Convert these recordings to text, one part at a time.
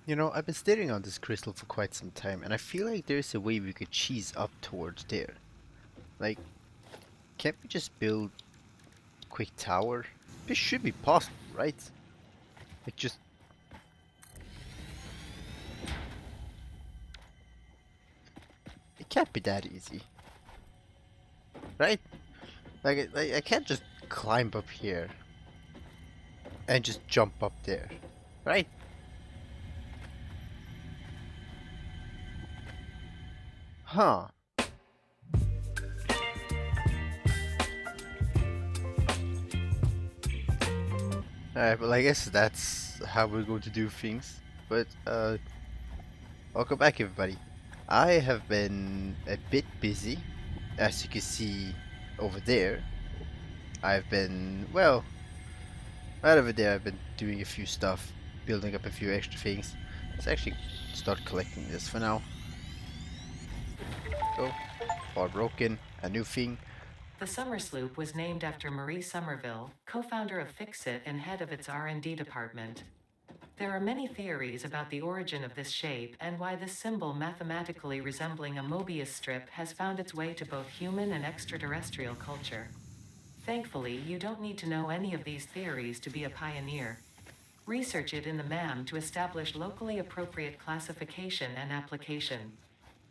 You know, I've been staring on this crystal for quite some time, and I feel like there's a way we could cheese up towards there. Like, can't we just build a quick tower? This should be possible, right? Like, just it can't be that easy, right? Like, I can't just climb up here and just jump up there, right? Huh. Alright, well, I guess that's how we're going to do things. But, welcome back, everybody. I have been a bit busy, as you can see over there. I've been, well, right over there, I've been doing a few stuff, building up a few extra things. Let's actually start collecting this for now. Go. Bar broken, a new thing. The Summer Sloop was named after Marie Somerville, co-founder of Fixit and head of its R&D department. There are many theories about the origin of this shape and why this symbol mathematically resembling a Mobius strip has found its way to both human and extraterrestrial culture. Thankfully, you don't need to know any of these theories to be a pioneer. Research it in the MAM to establish locally appropriate classification and application.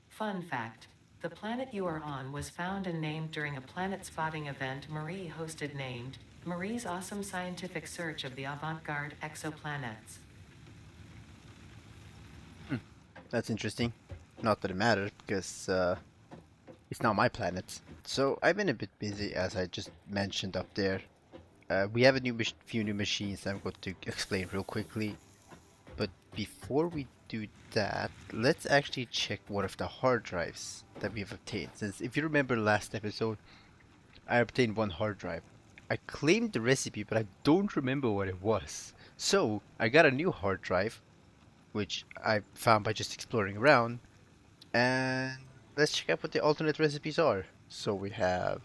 Fun fact: the planet you are on was found and named during a planet spotting event Marie hosted named Marie's Awesome Scientific Search of the Avant-Garde Exoplanets. Hmm, that's interesting. Not that it matters, because, it's not my planet. So, I've been a bit busy, as I just mentioned up there. We have a few new machines I'm going to explain real quickly. But before we do that, let's actually check one of the hard drives that we've obtained. Since if you remember last episode, I obtained one hard drive. I claimed the recipe, but I don't remember what it was. So I got a new hard drive, which I found by just exploring around. And let's check out what the alternate recipes are. So we have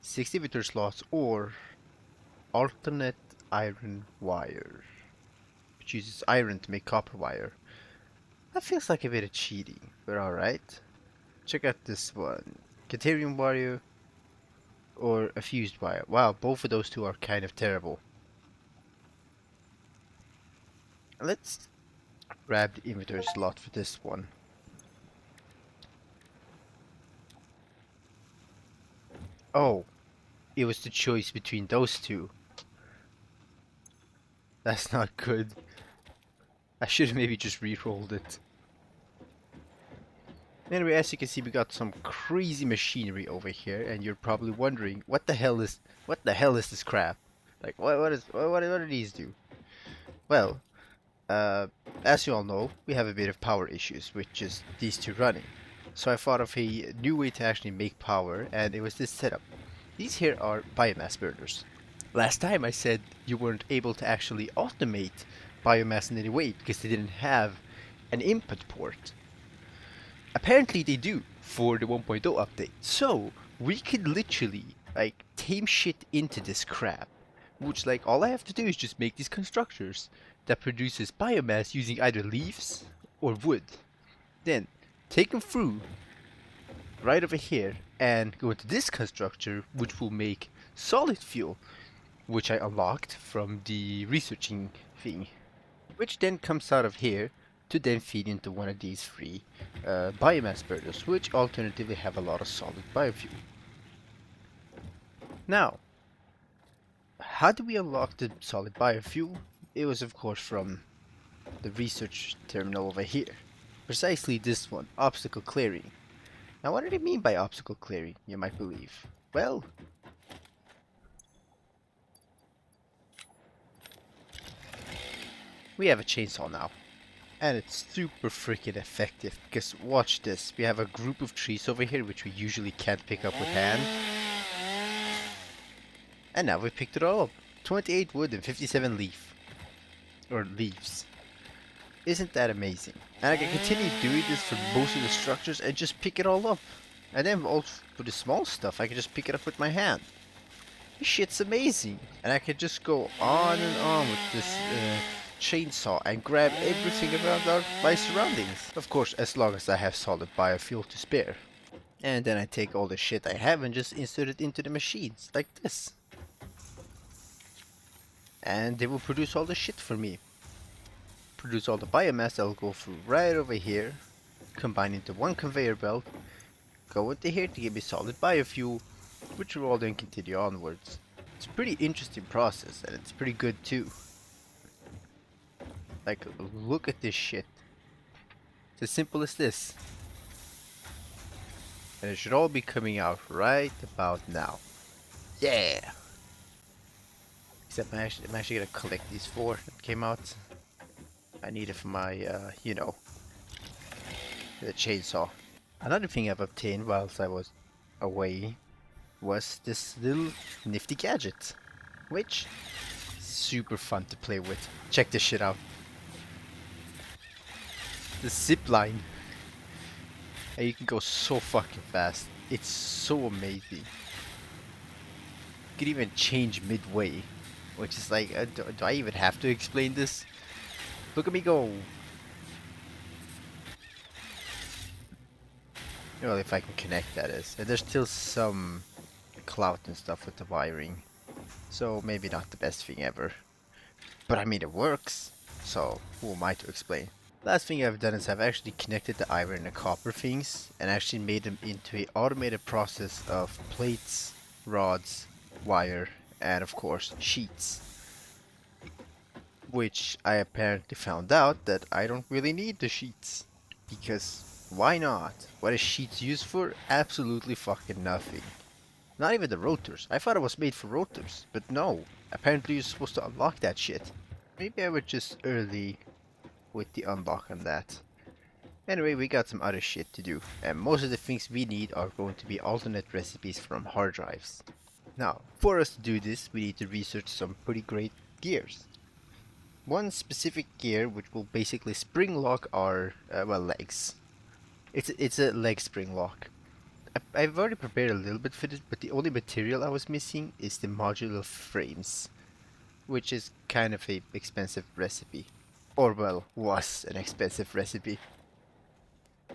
60 inhibitor slots or alternate iron wire, which uses iron to make copper wire. That feels like a bit of cheating, but alright. Check out this one. Caterium wire or a fused wire. Wow, both of those two are kind of terrible. Let's grab the inventory slot for this one. Oh, it was the choice between those two. That's not good. I should have maybe just re-rolled it. Anyway, as you can see, we got some crazy machinery over here, and you're probably wondering, what the hell is this crap? Like, what do these do? Well, uh, as you all know, we have a bit of power issues with just these two running. So I thought of a new way to actually make power, and it was this setup. These here are biomass burners. Last time I said you weren't able to actually automate biomass in any way because they didn't have an input port. Apparently they do for the 1.0 update. So we could literally like tame shit into this crap. Which like all I have to do is just make these constructors that produces biomass using either leaves or wood. Then take them through right over here and go into this constructor which will make solid fuel, which I unlocked from the researching thing, which then comes out of here to then feed into one of these three biomass burners, which alternatively have a lot of solid biofuel. Now, how do we unlock the solid biofuel? It was of course from the research terminal over here. Precisely this one, obstacle clearing. Now what do they mean by obstacle clearing, you might believe? Well, we have a chainsaw now. And it's super freaking effective because watch this. We have a group of trees over here which we usually can't pick up with hand. And now we picked it all up. 28 wood and 57 leaf. Or leaves. Isn't that amazing? And I can continue doing this for most of the structures and just pick it all up. And then also for the small stuff I can just pick it up with my hand. This shit's amazing. And I can just go on and on with this chainsaw and grab everything around my surroundings. Of course, as long as I have solid biofuel to spare. And then I take all the shit I have and just insert it into the machines, like this. And they will produce all the shit for me. Produce all the biomass that will go through right over here, combine into one conveyor belt, go into here to give me solid biofuel, which will all then continue onwards. It's a pretty interesting process, and it's pretty good too. Like, look at this shit. It's as simple as this. And it should all be coming out right about now. Yeah! Except I'm actually gonna collect these 4 that came out. I need it for my, the chainsaw. Another thing I've obtained whilst I was away was this little nifty gadget, which is super fun to play with. Check this shit out. The zip line. And you can go so fucking fast. It's so amazing. You can even change midway, which is like, do I even have to explain this? Look at me go. Well, if I can connect, that is. And there's still some clout and stuff with the wiring. So maybe not the best thing ever. But I mean, it works. So who am I to explain? Last thing I've done is I've actually connected the iron and the copper things and actually made them into an automated process of plates, rods, wire, and of course sheets. Which I apparently found out that I don't really need the sheets. Because why not? What is sheets used for? Absolutely fucking nothing. Not even the rotors. I thought it was made for rotors, but no. Apparently you're supposed to unlock that shit. Maybe I was just early with the unlock on that. Anyway, we got some other shit to do, and most of the things we need are going to be alternate recipes from hard drives. Now, for us to do this, we need to research some pretty great gears. One specific gear which will basically spring lock our, legs. It's a leg spring lock. I've already prepared a little bit for this, but the only material I was missing is the modular frames, which is kind of a expensive recipe. Or well, was an expensive recipe.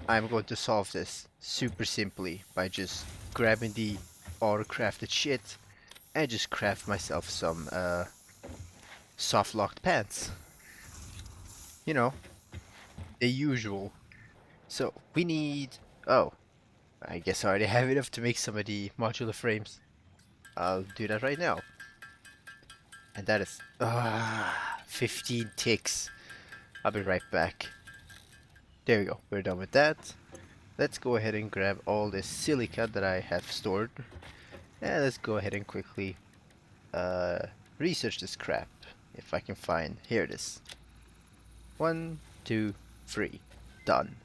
I'm going to solve this super simply by just grabbing the auto-crafted shit and just craft myself some soft-locked pants. You know, the usual. So we need... Oh, I guess I already have enough to make some of the modular frames. I'll do that right now. And that is 15 ticks. I'll be right back. There we go, we're done with that. Let's go ahead and grab all this silica that I have stored. And let's go ahead and quickly research this crap. If I can find, here it is. 1, 2, 3, done.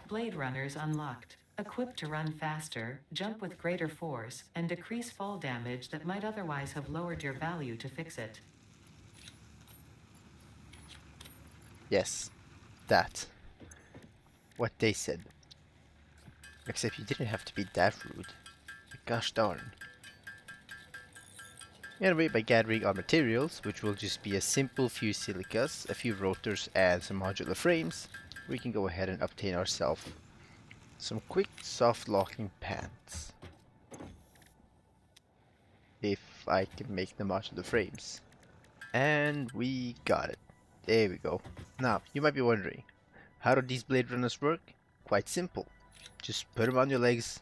Blade Runners unlocked. Equipped to run faster, jump with greater force, and decrease fall damage that might otherwise have lowered your value to fix it. Yes, that. What they said. Except you didn't have to be that rude. Gosh darn. Anyway, by gathering our materials, which will just be a simple few silicas, a few rotors, and some modular frames, we can go ahead and obtain ourselves some quick soft locking pants. If I can make the modular frames. And we got it. There we go. Now, you might be wondering, how do these Blade Runners work? Quite simple. Just put them on your legs,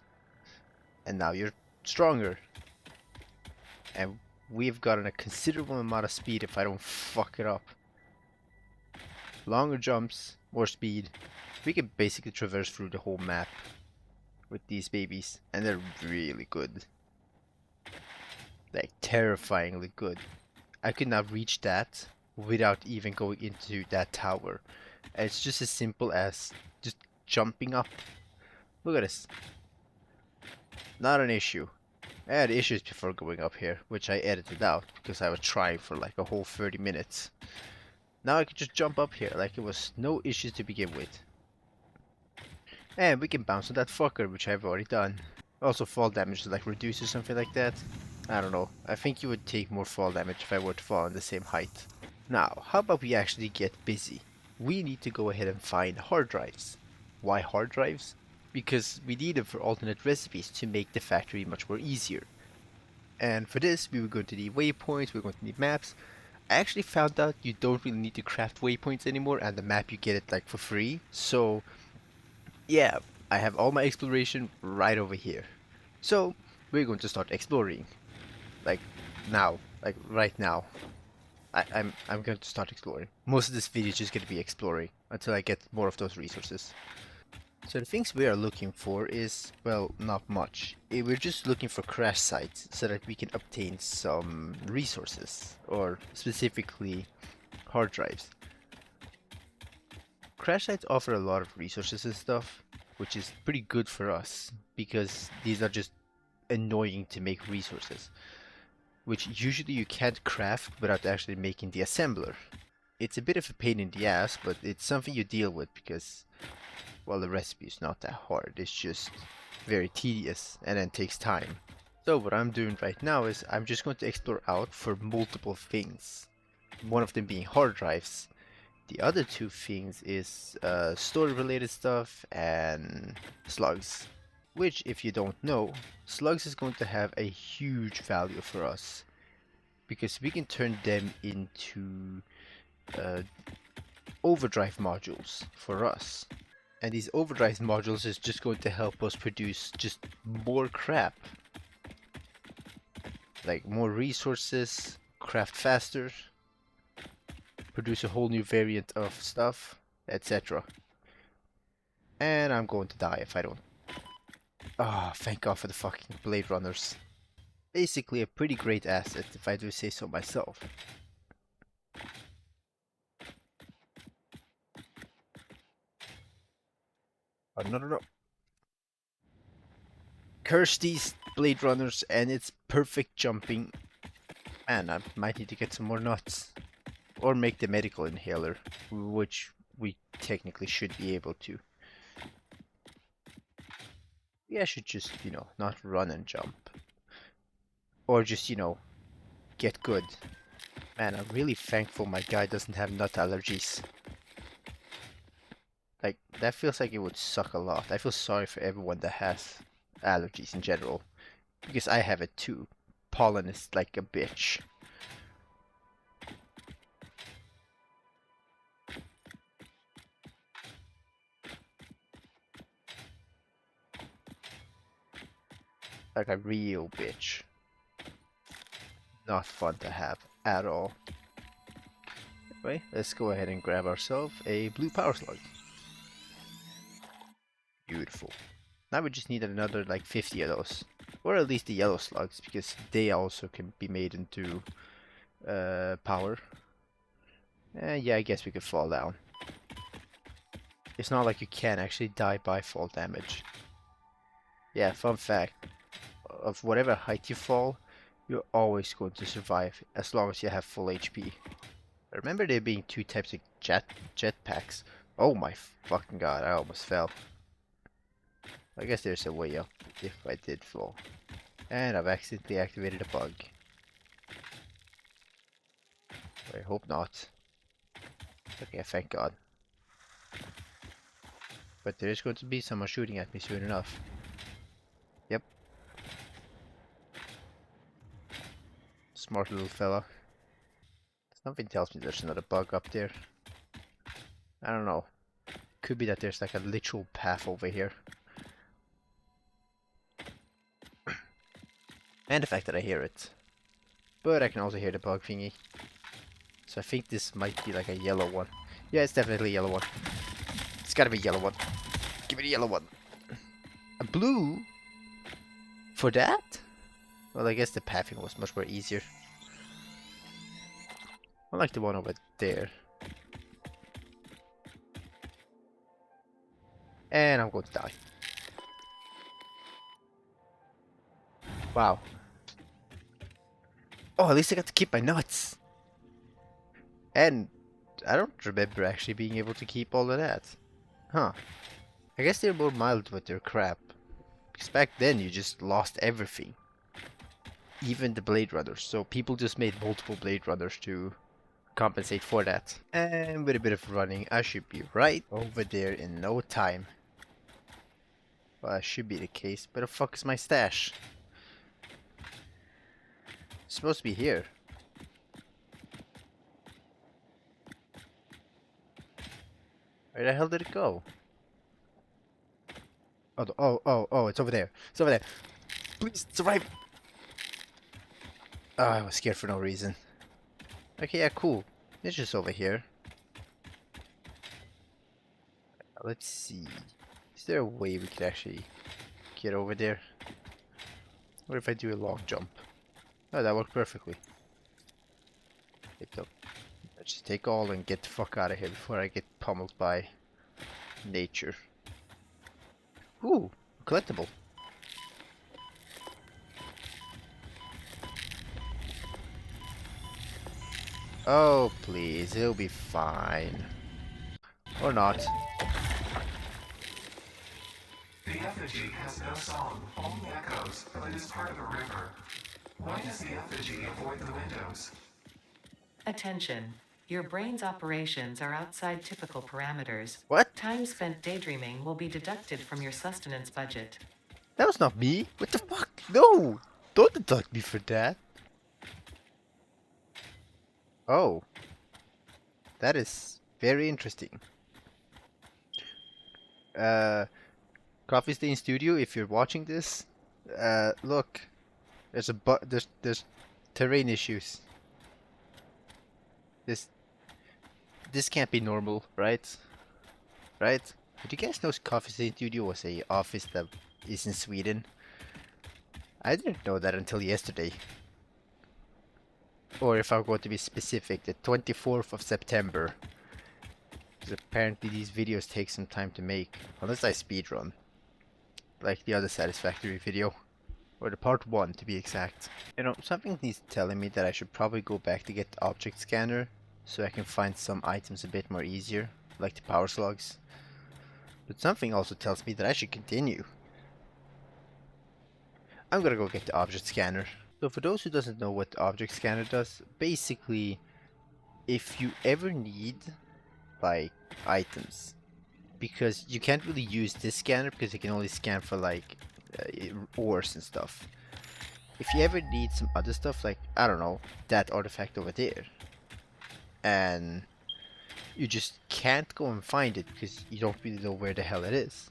and now you're stronger. And we've gotten a considerable amount of speed if I don't fuck it up. Longer jumps, more speed. We can basically traverse through the whole map with these babies, and they're really good. Like, terrifyingly good. I could not reach that without even going into that tower. And it's just as simple as just jumping up. Look at this. Not an issue. I had issues before going up here, which I edited out because I was trying for like a whole 30 minutes. Now I can just jump up here like it was no issues to begin with. And we can bounce on that fucker, which I've already done. Also fall damage is like reduced or something like that. I don't know. I think you would take more fall damage if I were to fall on the same height. Now, how about we actually get busy? We need to go ahead and find hard drives. Why hard drives? Because we need them for alternate recipes to make the factory much more easier. And for this, we were going to need waypoints, we were going to need maps. I actually found out you don't really need to craft waypoints anymore, and the map you get it like for free. So, yeah, I have all my exploration right over here. So, we're going to start exploring. Like, now. Like, right now. I'm going to start exploring. Most of this video is just going to be exploring until I get more of those resources. So the things we are looking for is, well, not much. We're just looking for crash sites so that we can obtain some resources, or specifically hard drives. Crash sites offer a lot of resources and stuff, which is pretty good for us because these are just annoying to make resources, which usually you can't craft without actually making the assembler. It's a bit of a pain in the ass, but it's something you deal with because, well, the recipe is not that hard. It's just very tedious and then takes time. So what I'm doing right now is I'm just going to explore out for multiple things. One of them being hard drives. The other two things is story related stuff and slugs. Which, if you don't know, slugs is going to have a huge value for us. Because we can turn them into uh, overdrive modules for us. And these overdrive modules is just going to help us produce just more crap. Like more resources, craft faster, produce a whole new variant of stuff, etc. And I'm going to die if I don't. Ah, thank God for the fucking Blade Runners. Basically a pretty great asset if I do say so myself. Oh, no, no, no. Curse these Blade Runners and its perfect jumping. Man, I might need to get some more nuts. Or make the medical inhaler, which we technically should be able to. Yeah, I should just, not run and jump. Or just, get good. Man, I'm really thankful my guy doesn't have nut allergies. Like, that feels like it would suck a lot. I feel sorry for everyone that has allergies in general. Because I have it too. Pollen is like a bitch. Like a real bitch. Not fun to have at all. Anyway, let's go ahead and grab ourselves a blue power slug. Beautiful. Now we just need another like 50 of those. Or at least the yellow slugs, because they also can be made into power. And yeah, I guess we could fall down. It's not like you can actually die by fall damage. Yeah, fun fact. Of whatever height you fall, you're always going to survive as long as you have full HP. I remember there being two types of jetpacks. Oh my fucking god, I almost fell. I guess there's a way up if I did fall. And I've accidentally activated a bug. I hope not. Okay, thank god. But there is going to be someone shooting at me soon enough. Yep. Smart little fella. Something tells me there's another bug up there. I don't know. Could be that there's like a literal path over here. And the fact that I hear it. But I can also hear the bug thingy. So I think this might be like a yellow one. Yeah, it's definitely a yellow one. It's gotta be a yellow one. Give me the yellow one. A blue? For that? Well, I guess the pathing was much more easier. I like the one over there. And I'm going to die. Wow. Oh, at least I got to keep my nuts. And I don't remember actually being able to keep all of that. Huh. I guess they're more mild with their crap. Because back then you just lost everything. even the Blade Runners. So people just made multiple Blade Runners to compensate for that. And with a bit of running, I should be right over there in no time. Well, that should be the case. Where the fuck is my stash? It's supposed to be here. Where the hell did it go? Oh, it's over there. It's over there. Please survive. Oh, I was scared for no reason. Okay, yeah, cool. It's just over here. Let's see. Is there a way we could actually get over there? What if I do a long jump? Oh, that worked perfectly. Let's just take all and get the fuck out of here before I get pummeled by nature. Ooh, collectible. Oh, please, it'll be fine. Or not. The effigy has no song, only echoes, but it is part of a river. Why does the effigy avoid the windows? Attention. Your brain's operations are outside typical parameters. What? Time spent daydreaming will be deducted from your sustenance budget. That was not me. What the fuck? No! Don't deduct me for that. Oh. That is very interesting. Coffee Stain Studio, if you're watching this, look. There's terrain issues. This can't be normal, right? Right? Did you guys know Coffee Stain Studio was a office that is in Sweden? I didn't know that until yesterday. Or if I'm going to be specific, the 24th of September. Because apparently these videos take some time to make. Unless I speedrun. Like the other Satisfactory video. Or the part 1 to be exact. You know, something needs telling me that I should probably go back to get the object scanner. So I can find some items a bit more easier. Like the power slugs. But something also tells me that I should continue. I'm gonna go get the object scanner. So for those who doesn't know what the object scanner does, basically if you ever need like items, because you can't really use this scanner because it can only scan for like ores and stuff. If you ever need some other stuff, like I don't know, that artifact over there, and you just can't go and find it because you don't really know where the hell it is,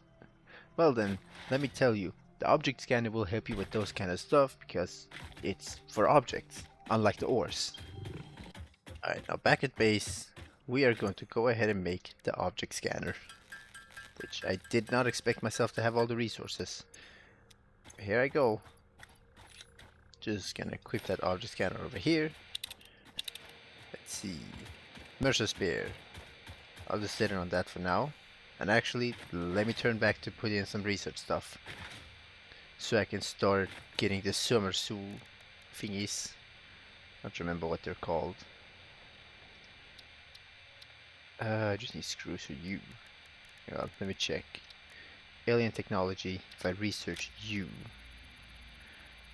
well then, let me tell you, the object scanner will help you with those kind of stuff because it's for objects, unlike the ores. Alright, now back at base, we are going to go ahead and make the object scanner, which I did not expect myself to have all the resources. Here I go. Just gonna equip that object scanner over here. Let's see. Mercer Spear. I'll just sit in on that for now. And actually, let me turn back to put in some research stuff. So I can start getting the summer soul thingies. I don't remember what they're called. I just need screws for you. Hang on, let me check. Alien technology. If I research you,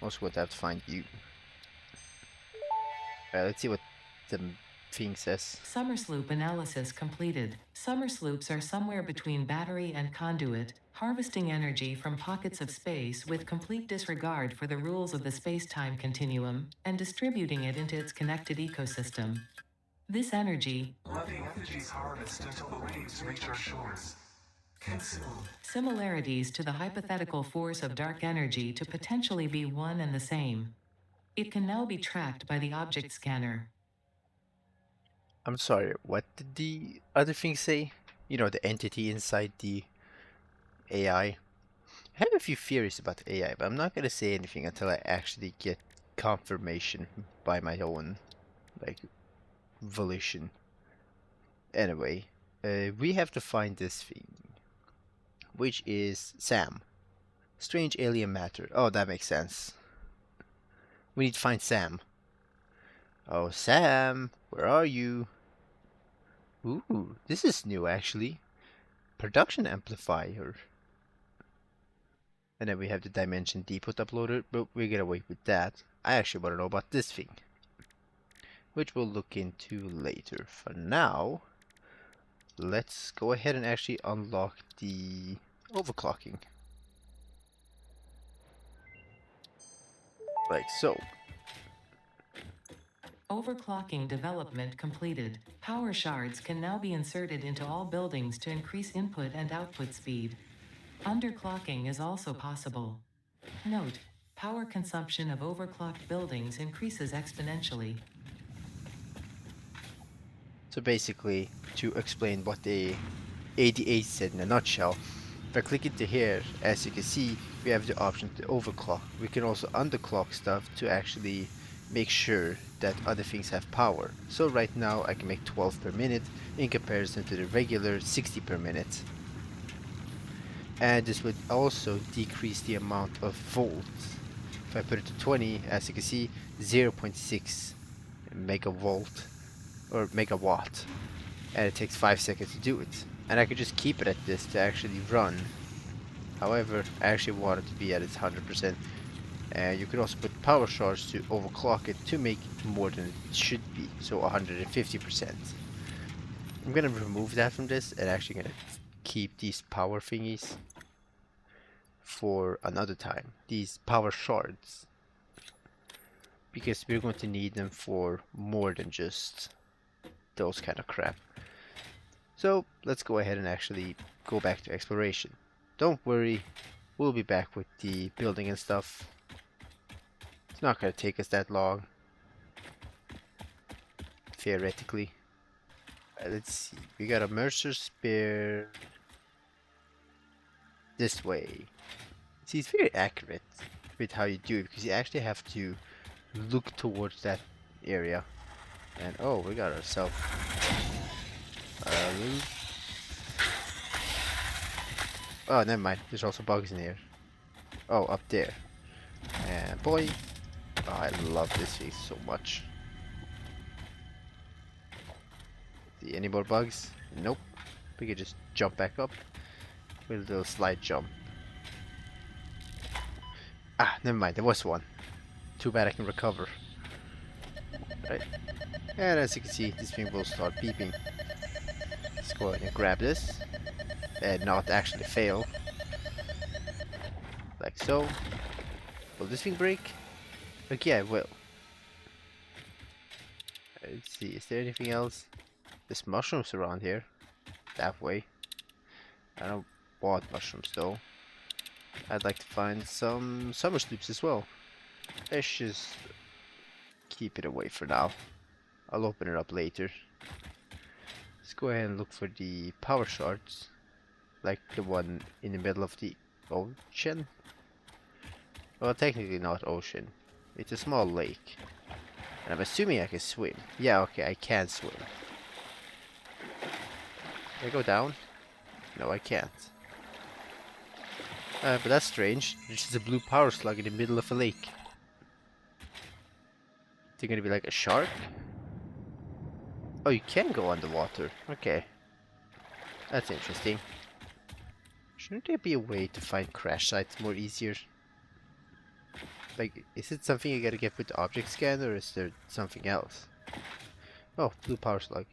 also would have to find you. Let's see what the thing says. Summer sloop analysis completed. Summer sloops are somewhere between battery and conduit, harvesting energy from pockets of space with complete disregard for the rules of the space-time continuum, and distributing it into its connected ecosystem. This energy, Let the effigies harvest until the waves reach our shores. Consume. similarities to the hypothetical force of dark energy to potentially be one and the same. It can now be tracked by the object scanner. I'm sorry, what did the other thing say? You know, the entity inside the AI. I have a few theories about AI, but I'm not gonna say anything until I actually get confirmation by my own, like, volition. Anyway, we have to find this thing, which is Sam. Strange alien matter. Oh, that makes sense. We need to find Sam. Oh, Sam, where are you? Ooh, this is new actually. Production amplifier. And then we have the Dimension Depot uploader, but we're gonna wait with that. I actually want to know about this thing, which we'll look into later. For now, let's go ahead and actually unlock the overclocking. Like so. Overclocking development completed. Power shards can now be inserted into all buildings to increase input and output speed. Underclocking is also possible. Note: power consumption of overclocked buildings increases exponentially. So basically, to explain what the ADA said in a nutshell, if I click into here, as you can see, we have the option to overclock. We can also underclock stuff to actually make sure that other things have power. So right now I can make 12 per minute in comparison to the regular 60 per minute. And this would also decrease the amount of volts. If I put it to 20, as you can see, 0.6 megavolt or megawatt, and it takes 5 seconds to do it. And I could just keep it at this to actually run. However, I actually want it to be at its 100%. And you can also put power shards to overclock it to make more than it should be, so 150%. I'm gonna remove that from this and actually gonna keep these power thingies for another time. These power shards, because we're going to need them for more than just those kind of crap. So let's go ahead and actually go back to exploration. Don't worry, we'll be back with the building and stuff. It's not gonna take us that long, theoretically. Let's see, we got a Mercer spear this way. See, it's very accurate with how you do it, because you actually have to look towards that area. And oh, we got ourselves a little... Oh, never mind. There's also bugs in here. Oh, up there. And boy, oh, I love this thing so much. See any more bugs? Nope. We can just jump back up with a little slide jump. Ah, never mind. There was one. Too bad I can recover. Right. And as you can see, this thing will start beeping. Let's go ahead and grab this. And not actually fail. Like so. Will this thing break? Like, yeah, it will. Let's see, is there anything else? There's mushrooms around here. That way. I don't want mushrooms though. I'd like to find some summer sloops as well. Let's just keep it away for now. I'll open it up later. Let's go ahead and look for the power shards. Like the one in the middle of the ocean. Well, technically not ocean. It's a small lake. And I'm assuming I can swim. Yeah, okay, I can swim. Can I go down? No, I can't. But that's strange. There's just a blue power slug in the middle of a lake. Is it gonna be like a shark? Oh, you can go underwater. Okay. That's interesting. Shouldn't there be a way to find crash sites more easier? Like, is it something you gotta get with the object scan, or is there something else? Oh, blue power slug.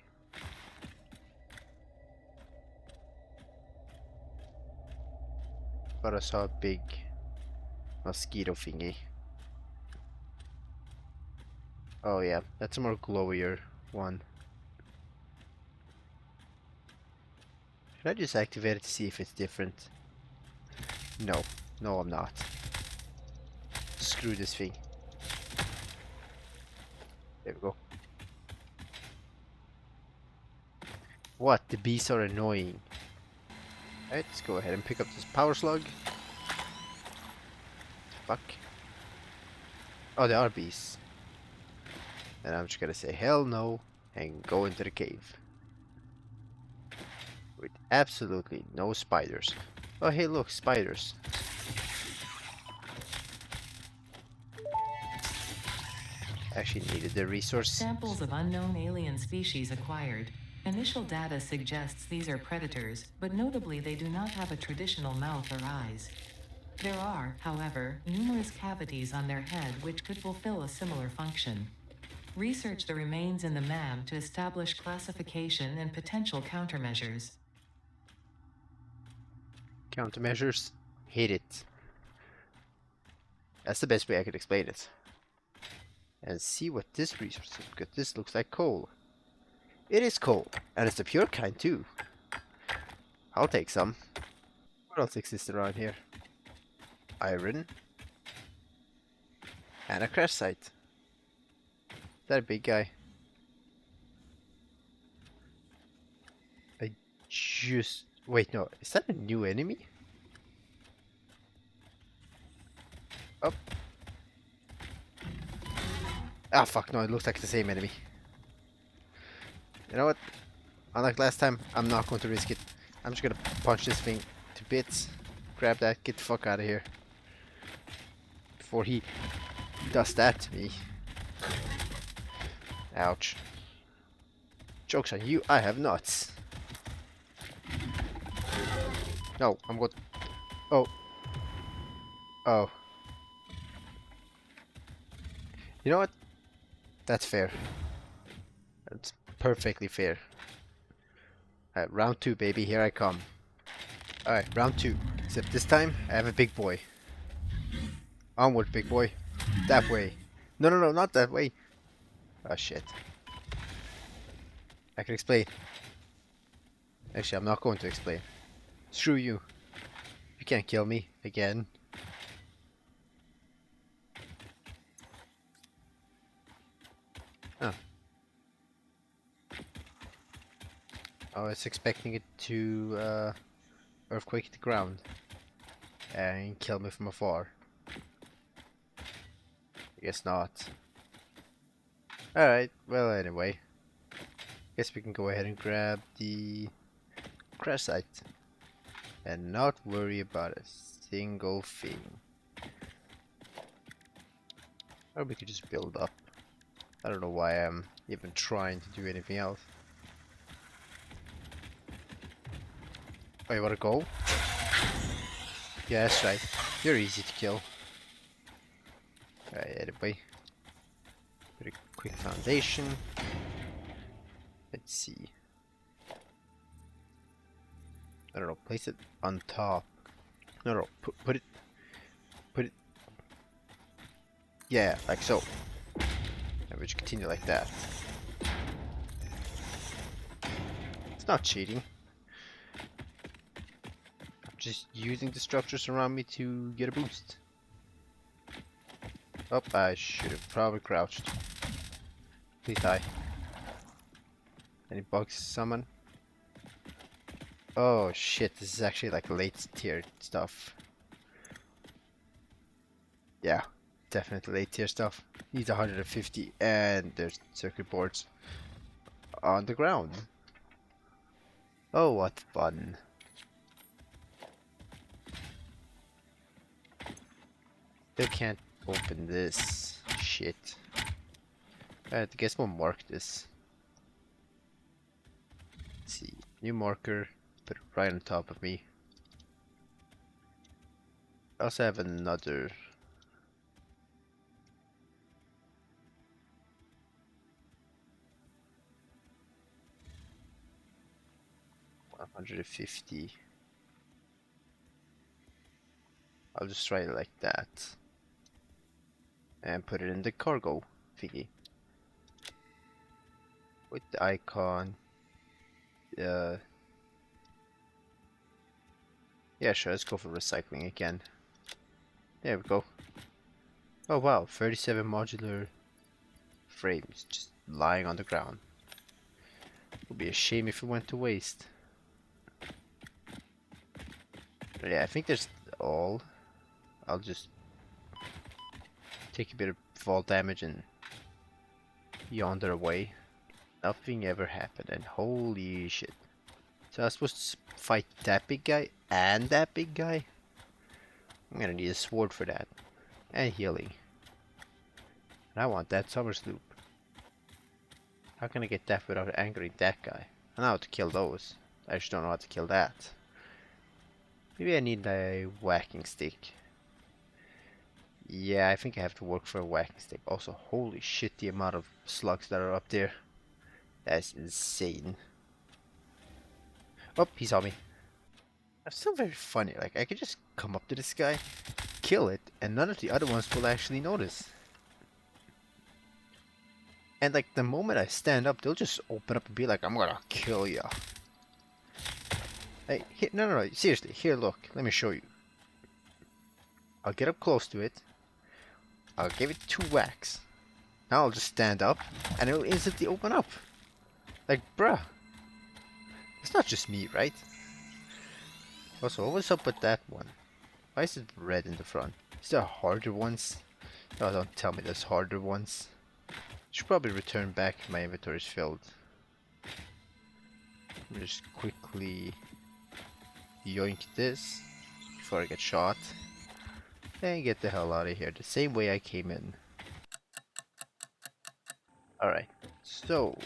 But I saw a big mosquito thingy. Oh yeah, that's a more glowier one. Should I just activate it to see if it's different? No. No, I'm not. Screw this thing. There we go. What? The bees are annoying. Alright, let's go ahead and pick up this power slug. Fuck. Oh, there are bees. And I'm just gonna say hell no and go into the cave. With absolutely no spiders. Oh hey look, spiders. Actually needed the resource. Samples of unknown alien species acquired. Initial data suggests these are predators, but notably they do not have a traditional mouth or eyes. There are, however, numerous cavities on their head which could fulfill a similar function. Research the remains in the MAM to establish classification and potential countermeasures. Countermeasures? Hate it. That's the best way I could explain it. And see what this resource is, because this looks like coal. It is coal, and it's the pure kind too. I'll take some. What else exists around here? Iron. And a crash site. That a big guy? I just... Wait, no. Is that a new enemy? Oh. Ah, fuck, no. It looks like the same enemy. You know what? Unlike last time, I'm not going to risk it. I'm just gonna punch this thing to bits. Grab that, get the fuck out of here. Before he does that to me. Ouch. Joke's on you, I have nuts. No, I'm good. Oh. Oh. You know what? That's fair. That's perfectly fair. Alright, round 2, baby. Here I come. Alright, round 2. Except this time, I have a big boy. Onward, big boy. That way. No, no, no, not that way. Oh, shit. I can explain. Actually, I'm not going to explain. Screw you. You can't kill me again. Oh. I was expecting it to earthquake the ground and kill me from afar. I guess not. Alright, well anyway. Guess we can go ahead and grab the crash site and not worry about a single thing. Or we could just build up. I don't know why I'm even trying to do anything else. Oh, you wanna go? Yeah, that's right. You're easy to kill. Alright, anyway. Put a quick foundation. Let's see. I don't know, place it on top. No, no, put it. Yeah, like so. And we just continue like that. It's not cheating. I'm just using the structures around me to get a boost. Oh, I should have probably crouched. Please die. Any bugs to summon? Oh shit, this is actually like late tier stuff. Yeah, definitely late tier stuff. Needs 150 and there's circuit boards on the ground. Oh, what fun. Still can't open this shit. I guess we'll mark this. Let's see, new marker, put it right on top of me. I also have another. $150. I'll just try it like that. And put it in the cargo thingy. With the icon. Yeah, sure, let's go for recycling again. There we go. Oh wow, 37 modular frames just lying on the ground. Would be a shame if it went to waste. But yeah, I think there's all. I'll just take a bit of fall damage and yonder away. Nothing ever happened, and holy shit. So I was supposed to fight that big guy and that big guy? I'm gonna need a sword for that. And healing. And I want that summer sloop. How can I get that without angering that guy? I know how to kill those. I just don't know how to kill that. Maybe I need a whacking stick. Yeah, I think I have to work for a whacking stick. Also, holy shit, the amount of slugs that are up there. That's insane. Oh, he saw me. That's still very funny. Like, I could just come up to this guy, kill it, and none of the other ones will actually notice. And like, the moment I stand up, they'll just open up and be like, I'm gonna kill ya. Hey, here, no, seriously, here, look, let me show you. I'll get up close to it, I'll give it 2 whacks. Now I'll just stand up, and it'll instantly open up. Like, bruh, it's not just me, right? Also, what's up with that one? Why is it red in the front? Is there harder ones? No, don't tell me there's harder ones. Should probably return back if my inventory is filled. Let me just quickly yoink this before I get shot. And get the hell out of here the same way I came in. Alright, so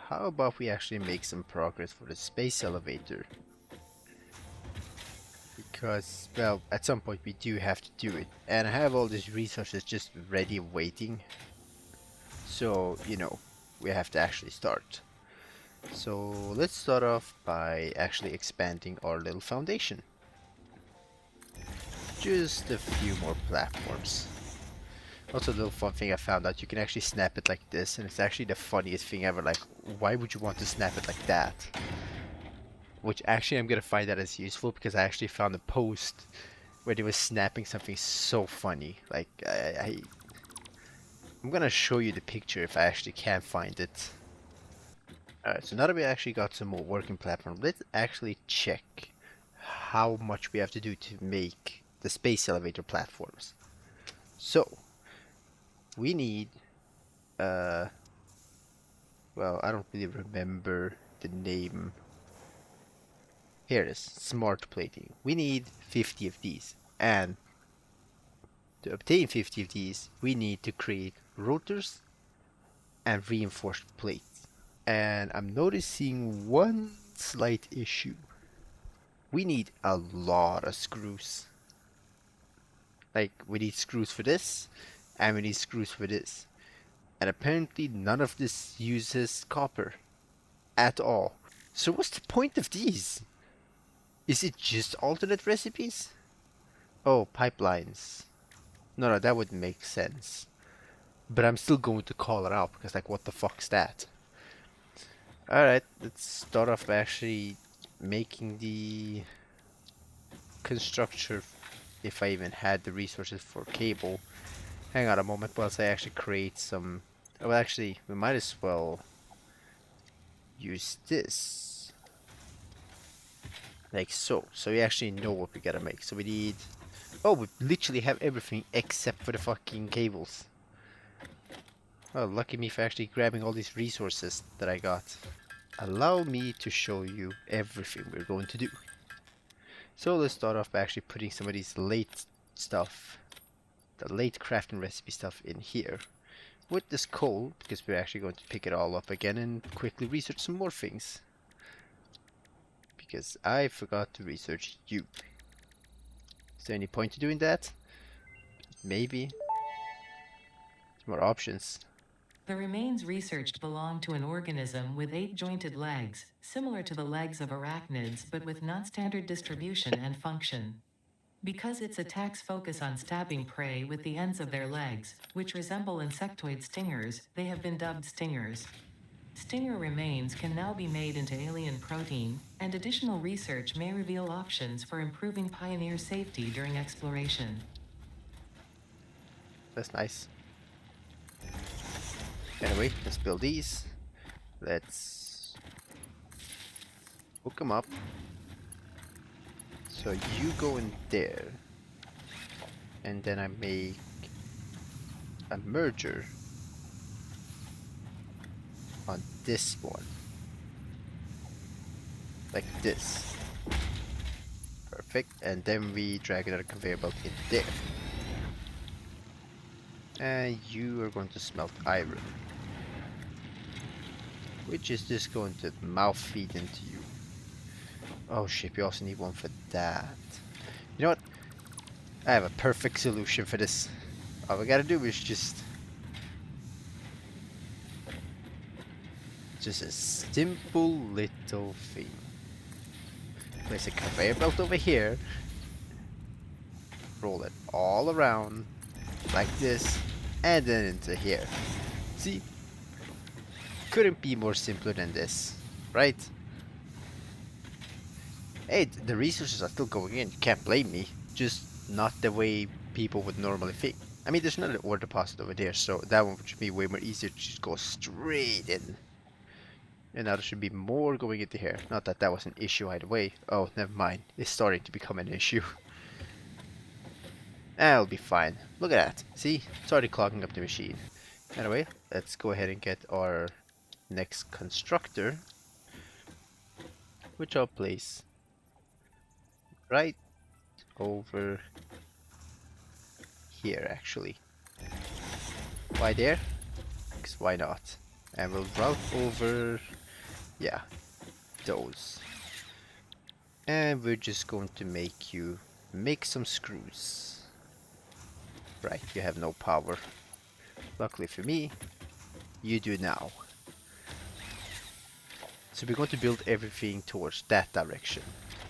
how about we actually make some progress for the space elevator? Because, well, at some point we do have to do it. And I have all these resources just ready waiting. So, you know, we have to actually start. So let's start off by actually expanding our little foundation. Just a few more platforms. Also, a little fun thing I found out, you can actually snap it like this, and it's actually the funniest thing ever. Like, why would you want to snap it like that? Which actually I'm gonna find that as useful, because I actually found a post where they were snapping something so funny. Like, I'm gonna show you the picture if I actually can find it. Alright, so now that we actually got some more working platforms, let's actually check how much we have to do to make the space elevator platforms. So, we need, well, I don't really remember the name. Here it is, smart plating. We need 50 of these, and to obtain 50 of these, we need to create rotors and reinforced plates. And I'm noticing one slight issue. We need a lot of screws. Like, we need screws for this, and we need screws for this. And apparently none of this uses copper at all. So what's the point of these? Is it just alternate recipes? Oh, pipelines. No, that wouldn't make sense. But I'm still going to call it out, because like, what the fuck's that? Alright, let's start off by actually making the constructor, if I even had the resources for cable. Hang on a moment whilst I actually create some... Oh, well, actually, we might as well use this. Like so. So we actually know what we gotta make. So we need... Oh, we literally have everything except for the fucking cables. Well, lucky me for actually grabbing all these resources that I got. Allow me to show you everything we're going to do. So let's start off by actually putting some of these late stuff, the late crafting recipe stuff in here. With this coal, because we're actually going to pick it all up again and quickly research some more things. Because I forgot to research you. Is there any point to doing that? Maybe. More options. The remains researched belong to an organism with 8 jointed legs, similar to the legs of arachnids but with non-standard distribution and function. Because its attacks focus on stabbing prey with the ends of their legs, which resemble insectoid stingers, they have been dubbed stingers. Stinger remains can now be made into alien protein, and additional research may reveal options for improving pioneer safety during exploration. That's nice. Anyway, let's build these. Let's hook them up. So you go in there. And then I make a merger on this one. Like this. Perfect. And then we drag another conveyor belt in there. And you are going to smelt iron. Which is just going to mouth feed into you. Oh shit, we also need one for that. You know what? I have a perfect solution for this. All we gotta do is just a simple little thing. Place a conveyor belt over here, roll it all around like this, and then into here. See? Couldn't be more simpler than this, right? Hey, the resources are still going in, you can't blame me. Just not the way people would normally think. I mean, there's another ore deposit over there, so that one should be way more easier to just go straight in. And now there should be more going into here. Not that that was an issue either way. Oh, never mind. It's starting to become an issue. That'll be fine. Look at that. See? It's already clogging up the machine. Anyway, let's go ahead and get our next constructor, which I'll place right over here, actually. Why there? Because why not? And we'll route over, yeah, those. And we're just going to make you make some screws. Right, you have no power. Luckily for me, you do now. So we're going to build everything towards that direction.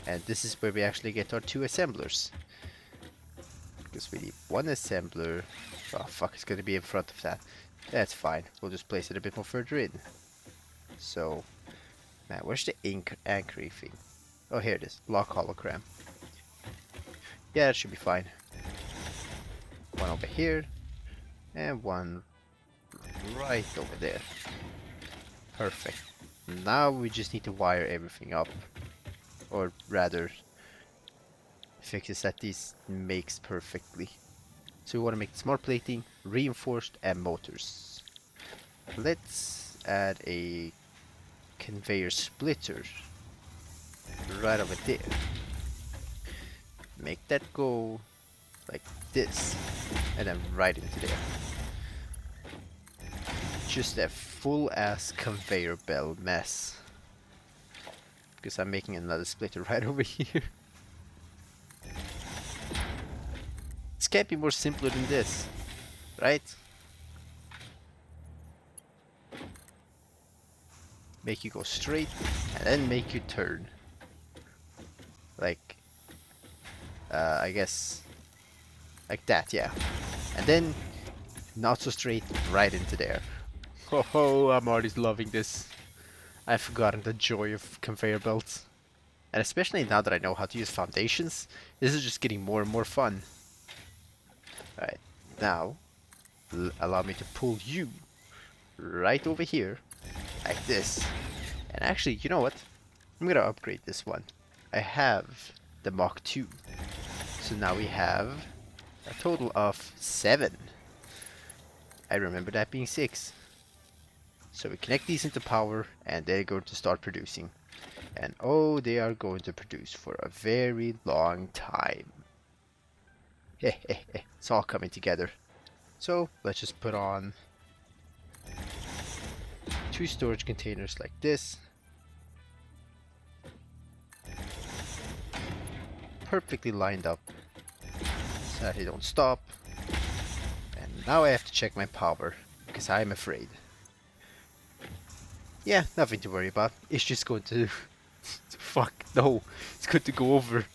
And this is where we actually get our two assemblers. Because we need one assembler. Oh fuck, it's going to be in front of that. That's fine. We'll just place it a bit more further in. So, man, where's the anchoring thing? Oh, here it is. Lock hologram. Yeah, that should be fine. One over here. And one right over there. Perfect. Now we just need to wire everything up. Or rather, fix it that this makes perfectly. So we want to make smart plating, reinforced, and motors. Let's add a conveyor splitter right over there. Make that go like this, and then right into there. Just a full ass conveyor belt mess. Because I'm making another splitter right over here. This can't be more simpler than this, right? Make you go straight, and then make you turn. Like, I guess, like that, yeah. And then, not so straight, right into there. Ho ho, I'm already loving this. I've forgotten the joy of conveyor belts. And especially now that I know how to use foundations, this is just getting more and more fun. Alright, now, allow me to pull you right over here, like this. And actually, you know what? I'm gonna upgrade this one. I have the Mach 2. So now we have a total of 7. I remember that being 6. So we connect these into power and they're going to start producing. And oh, they are going to produce for a very long time. It's all coming together. So let's just put on 2 storage containers like this. Perfectly lined up so that they don't stop. And now I have to check my power because I'm afraid. Yeah, nothing to worry about. It's just going to... Fuck, no. It's going to go over.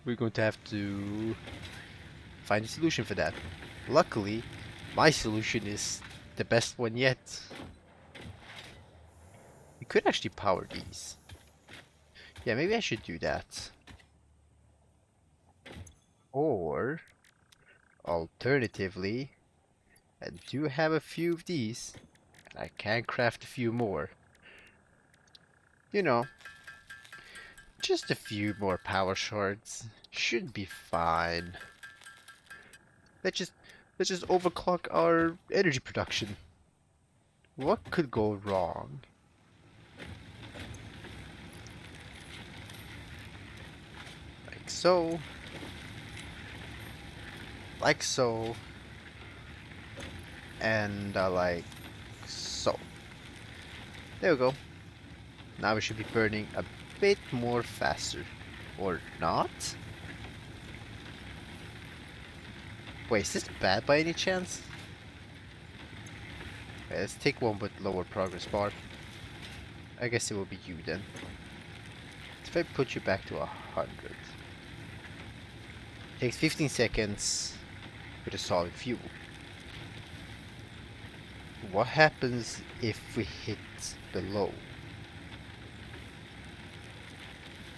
We're going to have to find a solution for that. Luckily, my solution is the best one yet. We could actually power these. Yeah, maybe I should do that. Or, alternatively, I do have a few of these. And I can craft a few more. You know, just a few more power shards. Should be fine. Let's just overclock our energy production. What could go wrong? Like so. Like so. And like so. There we go. Now we should be burning a bit more faster. Or not? Wait, is this bad by any chance? Okay, let's take one with lower progress bar. I guess it will be you then. If I put you back to 100. Takes 15 seconds with a solid fuel. What happens if we hit below?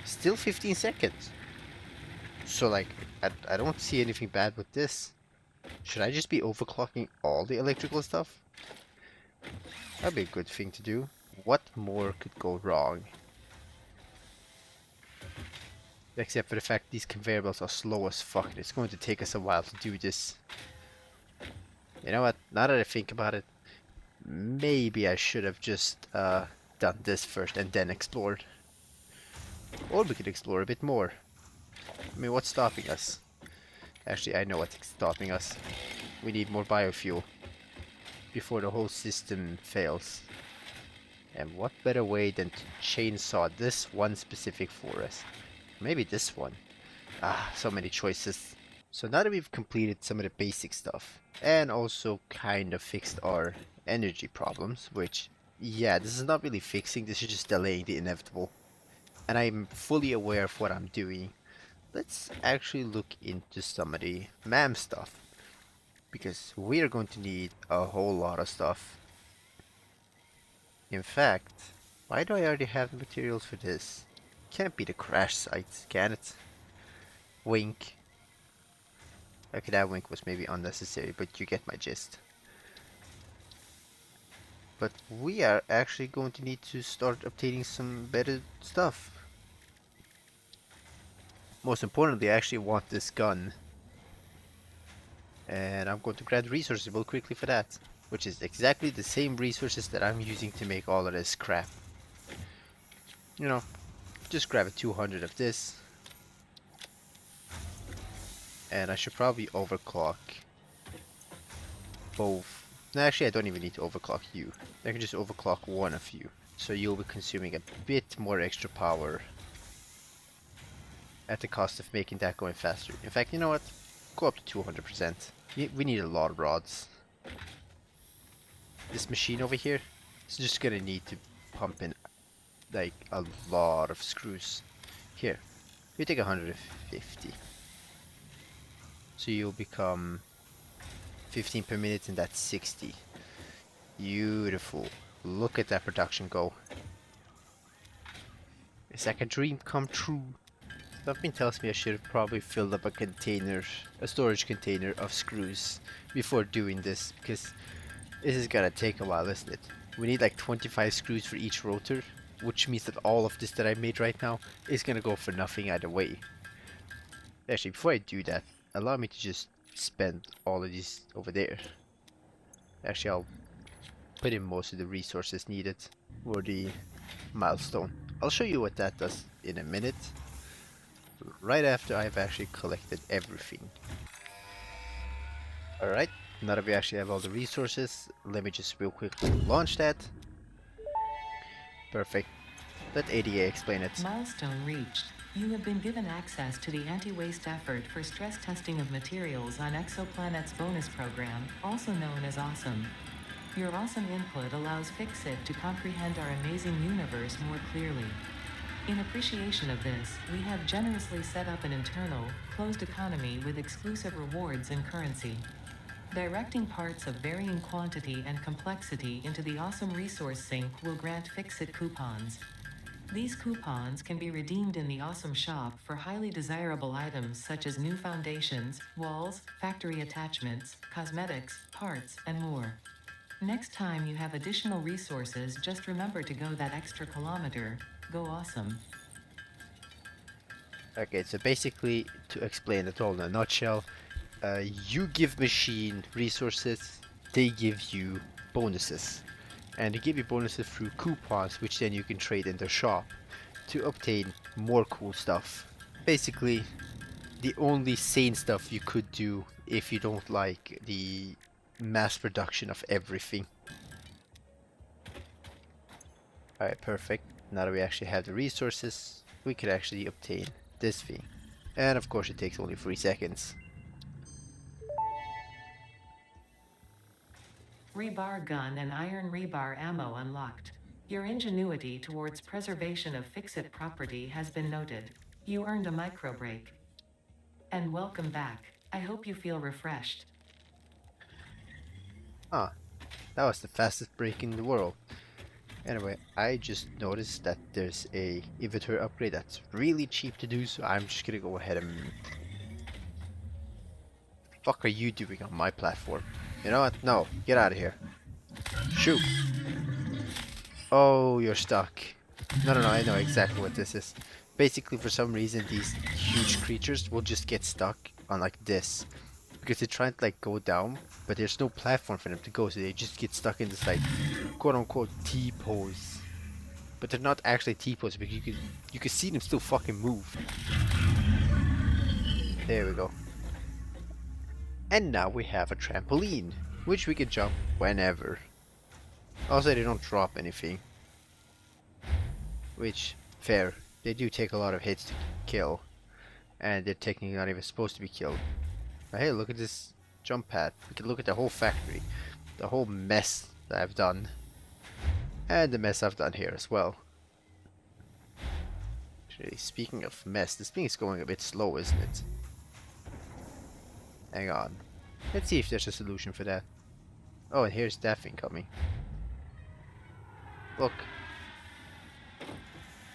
Still 15 seconds. So like, I don't see anything bad with this. Should I just be overclocking all the electrical stuff? That'd be a good thing to do. What more could go wrong? Except for the fact these conveyor belts are slow as fuck. It's going to take us a while to do this. You know what? Now that I think about it, maybe I should have just done this first and then explored. Or we could explore a bit more. I mean, what's stopping us? Actually, I know what's stopping us. We need more biofuel before the whole system fails. And what better way than to chainsaw this one specific forest? Maybe this one. Ah, so many choices. So now that we've completed some of the basic stuff, and also kind of fixed our energy problems, which, yeah, this is not really fixing, this is just delaying the inevitable. And I'm fully aware of what I'm doing. Let's actually look into some of the MAM stuff. Because we are going to need a whole lot of stuff. In fact, why do I already have the materials for this? Can't be the crash sites, can it? Wink. Okay, that wink was maybe unnecessary, but you get my gist. But we are actually going to need to start obtaining some better stuff. Most importantly, I actually want this gun. And I'm going to grab resources real quickly for that. Which is exactly the same resources that I'm using to make all of this crap. You know, just grab a 200 of this. And I should probably overclock both. No, actually, I don't even need to overclock you. I can just overclock one of you. So you'll be consuming a bit more extra power at the cost of making that going faster. In fact, you know what? Go up to 200%. We need a lot of rods. This machine over here is just gonna need to pump in like a lot of screws. Here, you take 150. So you'll become 15 per minute and that's 60. Beautiful. Look at that production go. It's like a dream come true. Something tells me I should have probably filled up a storage container of screws before doing this, because this is gonna take a while, isn't it? We need like 25 screws for each rotor, which means that all of this that I made right now is gonna go for nothing either way. Actually, before I do that, allow me to just spend all of these over there. Actually, I'll put in most of the resources needed for the milestone. I'll show you what that does in a minute, right after I've actually collected everything. Alright, now that we actually have all the resources, let me just real quickly launch that. Perfect. Let ADA explain it. Milestone reached. You have been given access to the anti-waste effort for stress testing of materials on Exoplanet's bonus program, also known as Awesome. Your awesome input allows Fixit to comprehend our amazing universe more clearly. In appreciation of this, we have generously set up an internal, closed economy with exclusive rewards and currency. Directing parts of varying quantity and complexity into the awesome resource sink will grant Fixit coupons. These coupons can be redeemed in the Awesome Shop for highly desirable items such as new foundations, walls, factory attachments, cosmetics, parts, and more. Next time you have additional resources, just remember to go that extra kilometer. Go awesome. Okay, so basically, to explain it all in a nutshell, you give machine resources, they give you bonuses. And they give you bonuses through coupons, which then you can trade in their shop to obtain more cool stuff. Basically, the only sane stuff you could do if you don't like the mass production of everything. Alright, perfect. Now that we actually have the resources, we could actually obtain this thing. And of course it takes only 3 seconds. Rebar gun and iron rebar ammo unlocked. Your ingenuity towards preservation of fix-it property has been noted. You earned a micro break. And welcome back. I hope you feel refreshed. Ah, that was the fastest break in the world. Anyway, I just noticed that there's a inventory upgrade that's really cheap to do, so I'm just gonna go ahead and... Fuck are you doing on my platform? You know what? No, get out of here. Shoot! Oh, you're stuck. No, I know exactly what this is. Basically, for some reason, these huge creatures will just get stuck on like this. Because they're trying to like go down, but there's no platform for them to go, so they just get stuck in this like quote-unquote T-pose. But they're not actually T-pose, because you can see them still fucking move. There we go. And now we have a trampoline, which we can jump whenever. Also, they don't drop anything. Which, fair. They do take a lot of hits to kill. And they're technically not even supposed to be killed. But hey, look at this jump pad. We can look at the whole factory. The whole mess that I've done. And the mess I've done here as well. Actually, speaking of mess, this thing is going a bit slow, isn't it? Hang on. Let's see if there's a solution for that. Oh, and here's that thing coming. Look.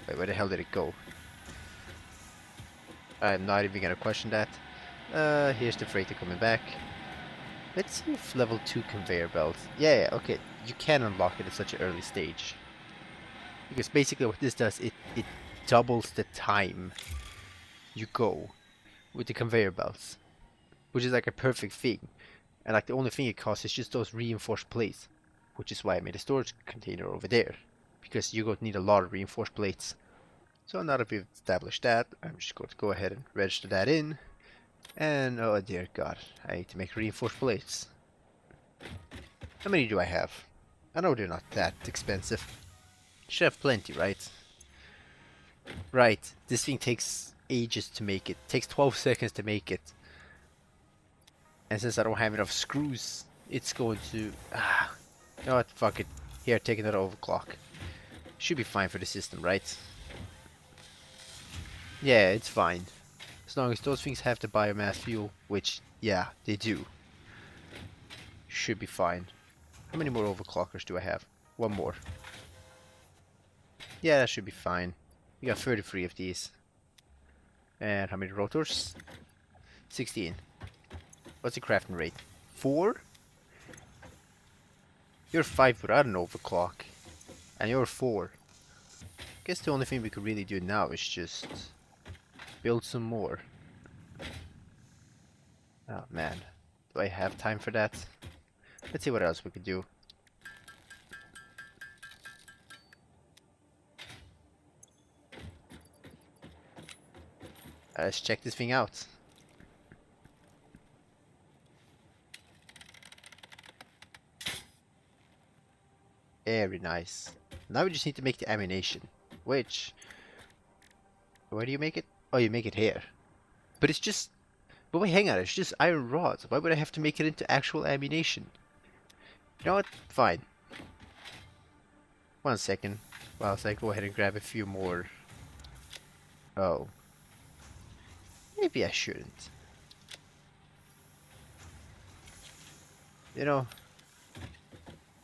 Wait, where the hell did it go? I'm not even gonna question that. Here's the freighter coming back. Let's see if level 2 conveyor belt. Yeah, okay. You can unlock it at such an early stage. Because basically what this does, it doubles the time you go with the conveyor belts. Which is like a perfect thing. And like the only thing it costs is just those reinforced plates. Which is why I made a storage container over there. Because you're going to need a lot of reinforced plates. So now that we've established that, I'm just going to go ahead and register that in. And oh dear god, I need to make reinforced plates. How many do I have? I know they're not that expensive. Should have plenty, right? Right, this thing takes ages to make it. Takes 12 seconds to make it. And since I don't have enough screws, it's going to... you know what, fuck it. Here, take another overclock. Should be fine for the system, right? Yeah, it's fine. As long as those things have the biomass fuel, which, yeah, they do. Should be fine. How many more overclockers do I have? One more. Yeah, that should be fine. We got 33 of these. And how many rotors? 16. What's the crafting rate? 4? You're 5 without an overclock. And you're 4. Guess the only thing we could really do now is just build some more. Oh man. Do I have time for that? Let's see what else we could do. Let's check this thing out. Very nice. Now we just need to make the ammunition. Which... Where do you make it? Oh, you make it here. But it's just... But wait, hang on. It's just iron rods. Why would I have to make it into actual ammunition? You know what? Fine. 1 second. Whilst I go ahead and grab a few more. Oh. Maybe I shouldn't. You know,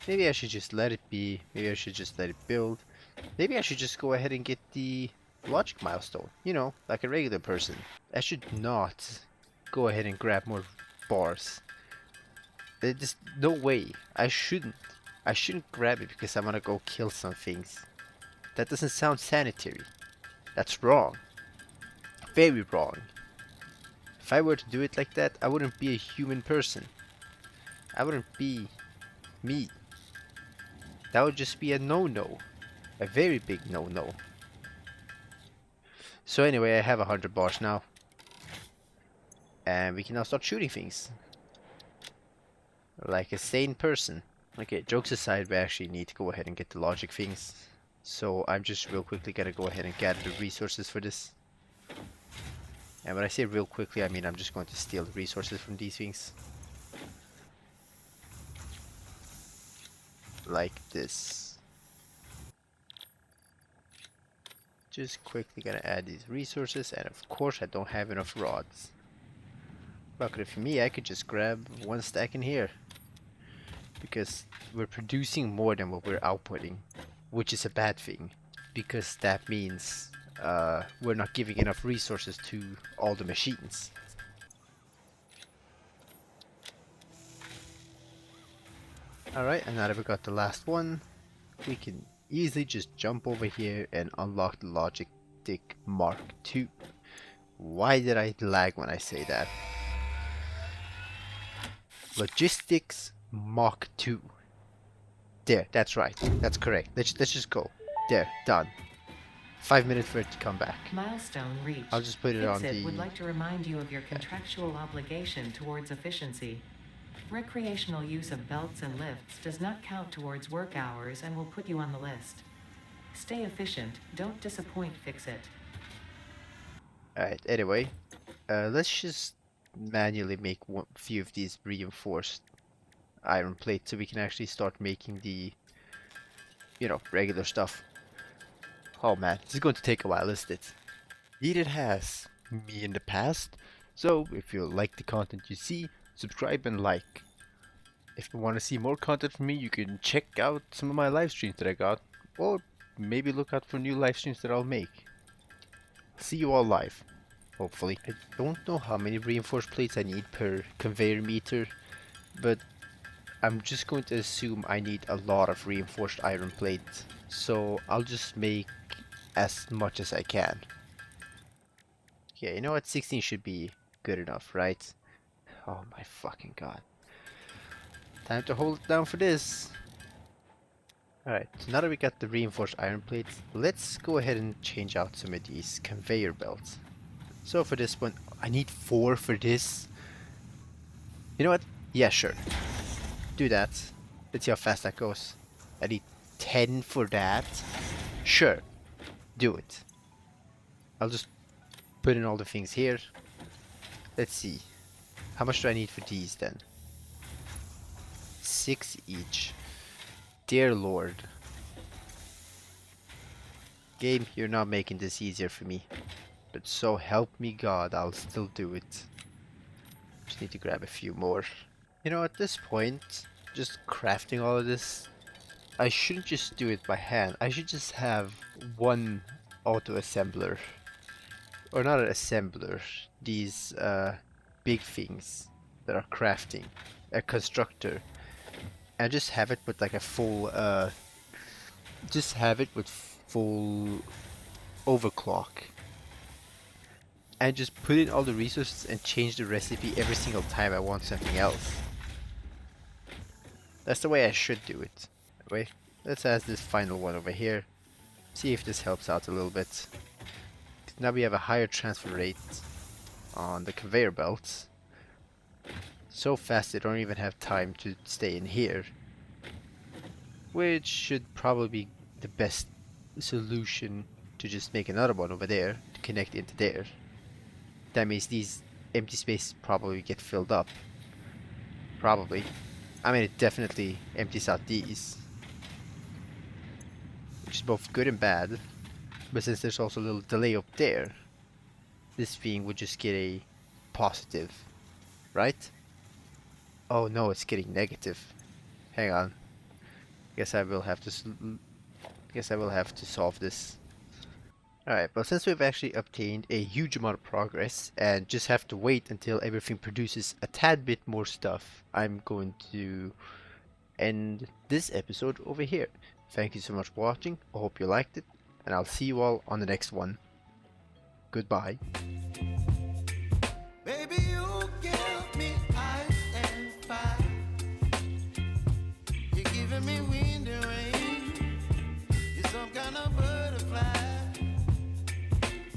maybe I should just let it be. Maybe I should just let it build. Maybe I should just go ahead and get the logic milestone. You know, like a regular person. I should not go ahead and grab more bars. There's no way. I shouldn't. I shouldn't grab it because I want to go kill some things. That doesn't sound sanitary. That's wrong. Very wrong. If I were to do it like that, I wouldn't be a human person. I wouldn't be me. That would just be a no-no. A very big no-no. So anyway, I have 100 bars now. And we can now start shooting things. Like a sane person. Okay, jokes aside, we actually need to go ahead and get the logic things. So I'm just real quickly gonna go ahead and gather the resources for this. And when I say real quickly, I mean I'm just going to steal the resources from these things. like this. Just quickly gonna add these resources, and of course I don't have enough rods. Luckily for me, I could just grab one stack in here. Because we're producing more than what we're outputting, which is a bad thing. Because that means we're not giving enough resources to all the machines. Alright, and now that we got the last one, we can easily just jump over here and unlock the Logistic Mark II. Why did I lag when I say that? Logistics Mark II. There, that's right. That's correct. Let's just go. There, done. 5 minutes for it to come back. Milestone reached. I'll just put it on Fixit the... would like to remind you of your contractual obligation towards efficiency. Recreational use of belts and lifts does not count towards work hours and will put you on the list. Stay efficient. Don't disappoint Fixit. Alright, anyway. Let's just manually make a few of these reinforced iron plates so we can actually start making the, regular stuff. Oh man, this is going to take a while, isn't it? Indeed it has. Me in the past. So, if you like the content you see, subscribe and like. If you want to see more content from me, you can check out some of my live streams that I got. Or maybe look out for new live streams that I'll make. See you all live. Hopefully. I don't know how many reinforced plates I need per conveyor meter, but I'm just going to assume I need a lot of reinforced iron plates, so I'll just make as much as I can. Yeah, you know what? 16 should be good enough, right? Oh my fucking god. Time to hold it down for this. Alright, so now that we got the reinforced iron plates, let's go ahead and change out some of these conveyor belts. So for this one, I need 4 for this. You know what? Yeah, sure. Do that. Let's see how fast that goes. I need 10 for that. Sure. Do it. I'll just put in all the things here. Let's see. How much do I need for these then? 6 each. Dear Lord. Game, you're not making this easier for me. But so help me God, I'll still do it. Just need to grab a few more. You know, at this point, just crafting all of this, I shouldn't just do it by hand. I should just have one auto assembler. Or not an assembler. These big things that are crafting. A constructor. And just have it with like a full just have it with full overclock. And just put in all the resources and change the recipe every single time I want something else. That's the way I should do it. Wait, let's add this final one over here. See if this helps out a little bit. Now we have a higher transfer rate on the conveyor belts. So fast they don't even have time to stay in here. Which should probably be the best solution, to just make another one over there to connect into there. That means these empty spaces probably get filled up. Probably. I mean, it definitely empties out these. Which is both good and bad. But since there's also a little delay up there, this thing would just get a positive, right? Oh no, it's getting negative. Hang on. Guess I will have to solve this. Alright, but since we've actually obtained a huge amount of progress and just have to wait until everything produces a tad bit more stuff, I'm going to end this episode over here. Thank you so much for watching, I hope you liked it, and I'll see you all on the next one. Goodbye.